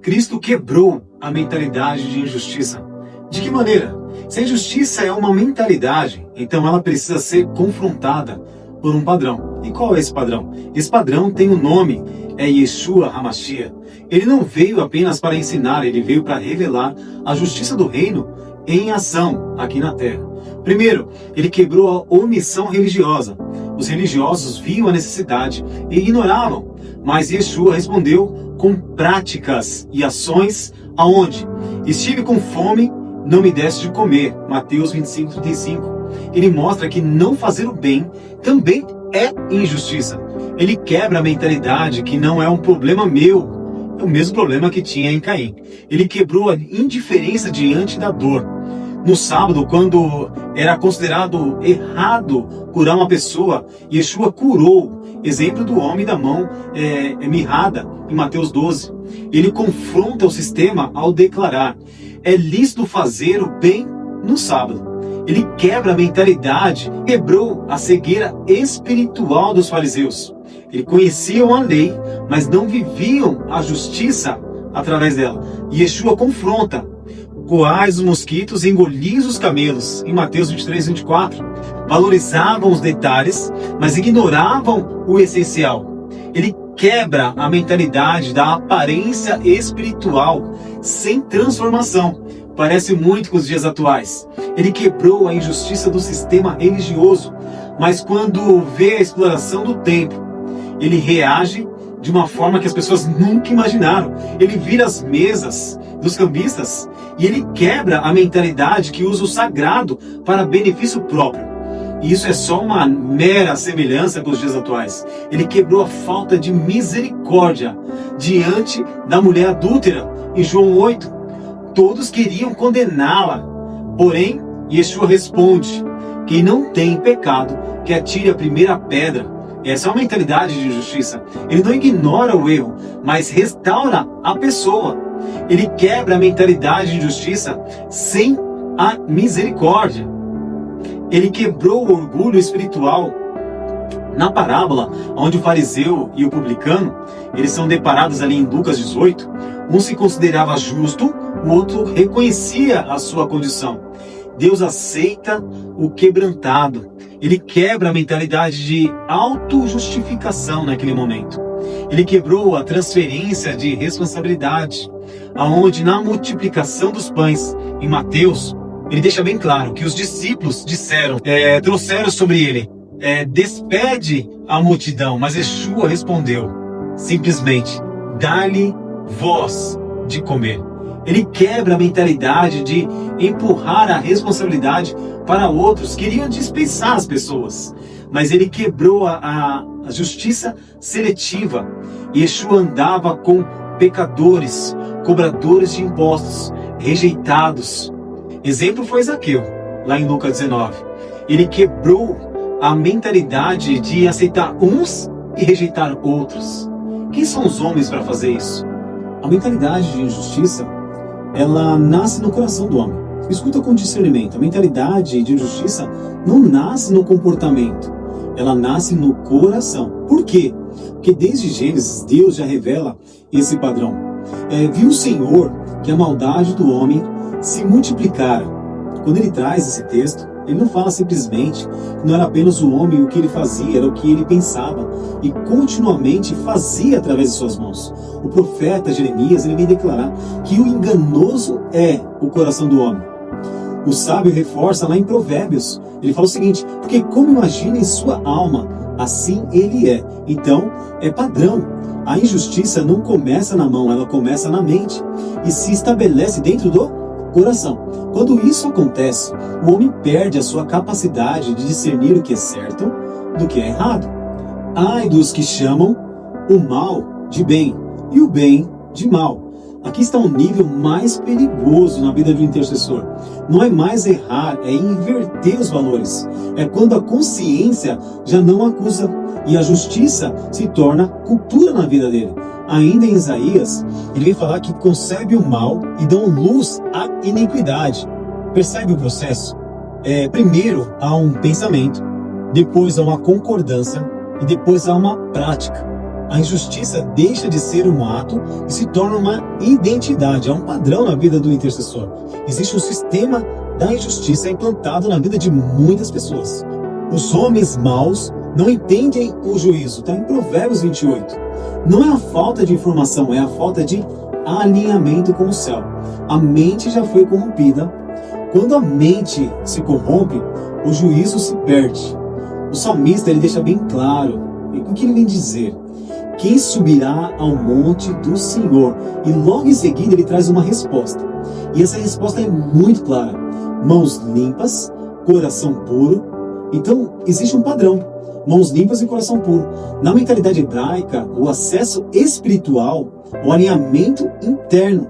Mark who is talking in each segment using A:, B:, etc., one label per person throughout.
A: Cristo quebrou a mentalidade de injustiça. De que maneira? Se a injustiça é uma mentalidade, então ela precisa ser confrontada por um padrão. E qual é esse padrão? Esse padrão tem um nome, é Yeshua HaMashiach. Ele não veio apenas para ensinar, ele veio para revelar a justiça do reino em ação aqui na terra. Primeiro, ele quebrou a omissão religiosa. Os religiosos viam a necessidade e ignoravam, mas Yeshua respondeu com práticas e ações aonde? Estive com fome, não me deste de comer. Mateus 25:35. Ele mostra que não fazer o bem também é injustiça. Ele quebra a mentalidade que não é um problema meu, é o mesmo problema que tinha em Caim. Ele quebrou a indiferença diante da dor. No sábado, quando era considerado errado curar uma pessoa, Yeshua curou. Exemplo do homem da mão mirrada, em Mateus 12. Ele confronta o sistema ao declarar: é lícito fazer o bem no sábado. Ele quebra a mentalidade, quebrou a cegueira espiritual dos fariseus. Eles conheciam a lei, mas não viviam a justiça através dela. E Yeshua confronta: coais os mosquitos e engolis os camelos, em Mateus 23:24. Valorizavam os detalhes, mas ignoravam o essencial. Ele quebra a mentalidade da aparência espiritual sem transformação. Parece muito com os dias atuais. Ele quebrou a injustiça do sistema religioso, mas quando vê a exploração do templo, ele reage de uma forma que as pessoas nunca imaginaram. Ele vira as mesas dos cambistas e ele quebra a mentalidade que usa o sagrado para benefício próprio. E isso é só uma mera semelhança com os dias atuais. Ele quebrou a falta de misericórdia diante da mulher adúltera. Em João 8, todos queriam condená-la. Porém, Yeshua responde: quem não tem pecado, que atire a primeira pedra. Essa é uma mentalidade de justiça. Ele não ignora o erro, mas restaura a pessoa. Ele quebra a mentalidade de justiça sem a misericórdia. Ele quebrou o orgulho espiritual. Na parábola, onde o fariseu e o publicano, eles são deparados ali em Lucas 18, um se considerava justo, o outro reconhecia a sua condição. Deus aceita o quebrantado. Ele quebra a mentalidade de autojustificação naquele momento. Ele quebrou a transferência de responsabilidade, aonde na multiplicação dos pães, em Mateus, ele deixa bem claro que os discípulos trouxeram sobre ele: despede a multidão. Mas Yeshua respondeu simplesmente: dá-lhe voz de comer. Ele quebra a mentalidade de empurrar a responsabilidade para outros. Queriam dispensar as pessoas, mas ele quebrou a justiça seletiva. Yeshua andava com pecadores, cobradores de impostos, rejeitados. Exemplo foi Zaqueu, lá em Lucas 19. Ele quebrou a mentalidade de aceitar uns e rejeitar outros. Quem são os homens para fazer isso? A mentalidade de injustiça, ela nasce no coração do homem. Escuta com discernimento. A mentalidade de injustiça não nasce no comportamento, ela nasce no coração. Por quê? Porque desde Gênesis, Deus já revela esse padrão. Viu o Senhor que a maldade do homem se multiplicara. Quando ele traz esse texto, ele não fala simplesmente que não era apenas o homem o que ele fazia, era o que ele pensava e continuamente fazia através de suas mãos. O profeta Jeremias, ele vem declarar que o enganoso é o coração do homem. O sábio reforça lá em Provérbios. Ele fala o seguinte: porque como imagina em sua alma, assim ele é. Então, é padrão. A injustiça não começa na mão, ela começa na mente e se estabelece dentro do coração. Quando isso acontece, o homem perde a sua capacidade de discernir o que é certo do que é errado. Ai dos que chamam o mal de bem e o bem de mal. Aqui está um nível mais perigoso na vida do intercessor. Não é mais errar, é inverter os valores. É quando a consciência já não acusa e a justiça se torna cultura na vida dele. Ainda em Isaías, ele vem falar que concebe o mal e dão luz à iniquidade. Percebe o processo? Primeiro há um pensamento, depois há uma concordância e depois há uma prática. A injustiça deixa de ser um ato e se torna uma identidade, é um padrão na vida do intercessor. Existe um sistema da injustiça implantado na vida de muitas pessoas. Os homens maus não entendem o juízo, está em Provérbios 28. Não é a falta de informação, é a falta de alinhamento com o céu. A mente já foi corrompida. Quando a mente se corrompe, o juízo se perde. O salmista ele deixa bem claro o que ele vem dizer. Quem subirá ao monte do Senhor? E logo em seguida ele traz uma resposta. E essa resposta é muito clara. Mãos limpas, coração puro. Então existe um padrão. Mãos limpas e coração puro. Na mentalidade hebraica, o acesso espiritual, o alinhamento interno.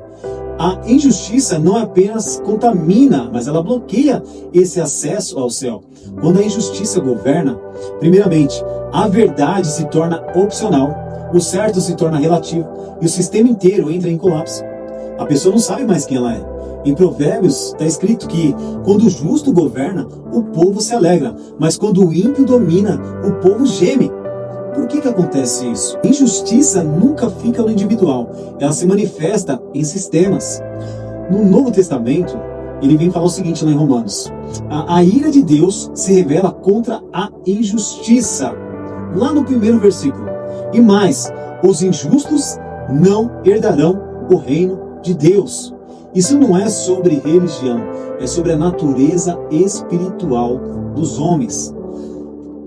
A: A injustiça não apenas contamina, mas ela bloqueia esse acesso ao céu. Quando a injustiça governa, primeiramente, a verdade se torna opcional, o certo se torna relativo e o sistema inteiro entra em colapso. A pessoa não sabe mais quem ela é. Em Provérbios está escrito que quando o justo governa, o povo se alegra, mas quando o ímpio domina, o povo geme. Por que acontece isso? Injustiça nunca fica no individual, ela se manifesta em sistemas. No Novo Testamento, ele vem falar o seguinte lá em Romanos: a ira de Deus se revela contra a injustiça. Lá no primeiro versículo. E mais, os injustos não herdarão o reino de Deus. Isso não é sobre religião, é sobre a natureza espiritual dos homens.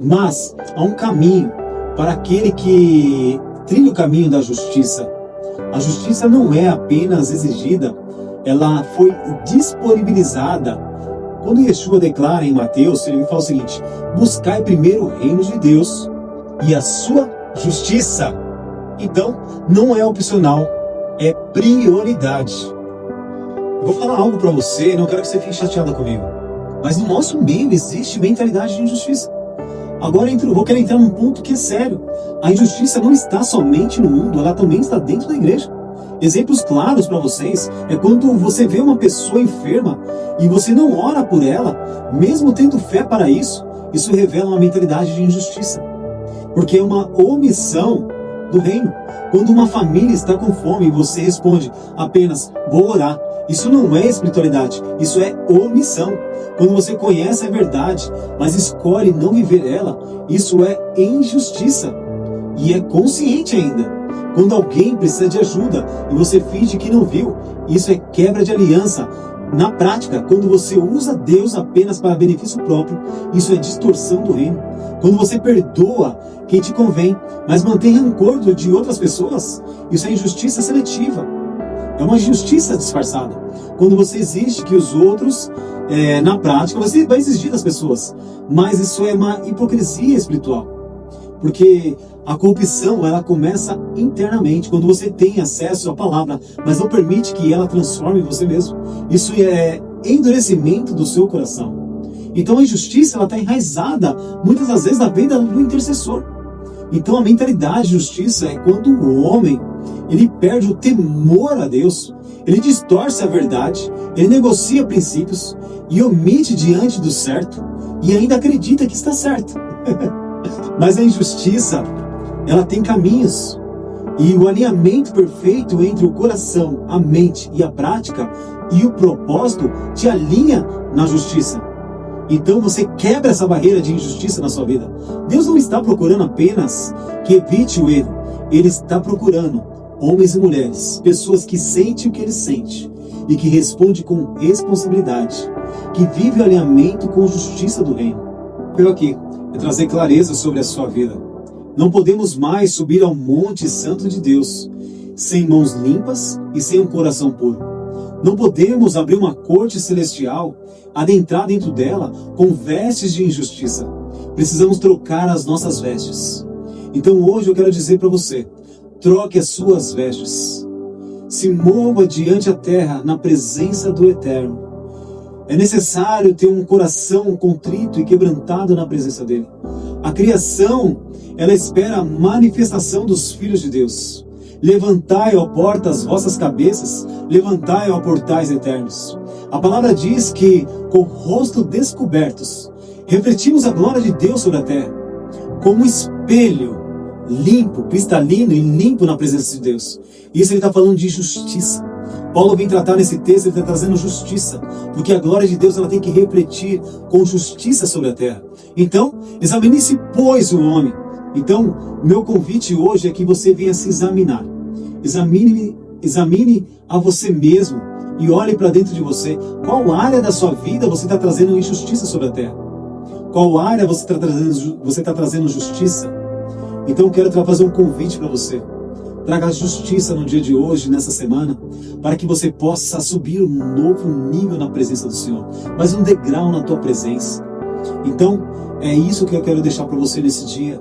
A: Mas há um caminho para aquele que trilha o caminho da justiça. A justiça não é apenas exigida, ela foi disponibilizada. Quando Yeshua declara em Mateus, ele fala o seguinte: buscai primeiro o reino de Deus e a sua justiça. Então, não é opcional, é prioridade. Eu vou falar algo para você, não quero que você fique chateado comigo, mas no nosso meio existe mentalidade de injustiça. Agora vou querer entrar num ponto que é sério. A injustiça não está somente no mundo, ela também está dentro da igreja. Exemplos claros para vocês é quando você vê uma pessoa enferma e você não ora por ela, mesmo tendo fé para isso. Isso revela uma mentalidade de injustiça, porque é uma omissão do reino. Quando uma família está com fome e você responde apenas vou orar, isso não é espiritualidade, isso é omissão. Quando você conhece a verdade, mas escolhe não viver ela, isso é injustiça. E é consciente ainda. Quando alguém precisa de ajuda e você finge que não viu, isso é quebra de aliança. Na prática, quando você usa Deus apenas para benefício próprio, isso é distorção do reino. Quando você perdoa quem te convém, mas mantém rancor de outras pessoas, isso é injustiça seletiva. É uma justiça disfarçada. Quando você exige que os outros, na prática, você vai exigir das pessoas. Mas isso é uma hipocrisia espiritual. Porque a corrupção, ela começa internamente, quando você tem acesso à palavra, mas não permite que ela transforme você mesmo. Isso é endurecimento do seu coração. Então a injustiça, ela está enraizada, muitas das vezes, na vida do intercessor. Então a mentalidade de justiça é quando o homem, ele perde o temor a Deus, ele distorce a verdade, ele negocia princípios e omite diante do certo e ainda acredita que está certo. Mas a injustiça, ela tem caminhos, e o alinhamento perfeito entre o coração, a mente e a prática e o propósito te alinha na justiça. Então você quebra essa barreira de injustiça na sua vida. Deus não está procurando apenas que evite o erro, Ele está procurando homens e mulheres, pessoas que sentem o que Ele sente e que respondem com responsabilidade, que vivem o alinhamento com a justiça do reino. Eu aqui é trazer clareza sobre a sua vida. Não podemos mais subir ao monte santo de Deus sem mãos limpas e sem um coração puro. Não podemos abrir uma corte celestial, adentrar dentro dela com vestes de injustiça. Precisamos trocar as nossas vestes. Então hoje eu quero dizer para você, troque as suas vestes. Se mova diante da terra na presença do Eterno. É necessário ter um coração contrito e quebrantado na presença dele. A criação, ela espera a manifestação dos filhos de Deus. Levantai, ó porta, as vossas cabeças, levantai, ó portais eternos. A palavra diz que, com o rosto descobertos, refletimos a glória de Deus sobre a terra. Como espelho, limpo, cristalino e limpo na presença de Deus. Isso ele está falando de justiça. Paulo vem tratar nesse texto, ele está trazendo justiça, porque a glória de Deus ela tem que refletir com justiça sobre a terra. Então, examine-se, pois, o homem. Então, meu convite hoje é que você venha se examinar. Examine a você mesmo e olhe para dentro de você. Qual área da sua vida você está trazendo injustiça sobre a terra? Qual área você está trazendo justiça? Então, eu quero fazer um convite para você. Traga justiça no dia de hoje, nessa semana, para que você possa subir um novo nível na presença do Senhor, mais um degrau na tua presença. Então, é isso que eu quero deixar para você nesse dia.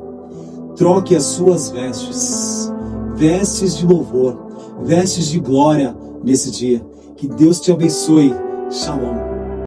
A: Troque as suas vestes, vestes de louvor, vestes de glória nesse dia. Que Deus te abençoe. Shalom.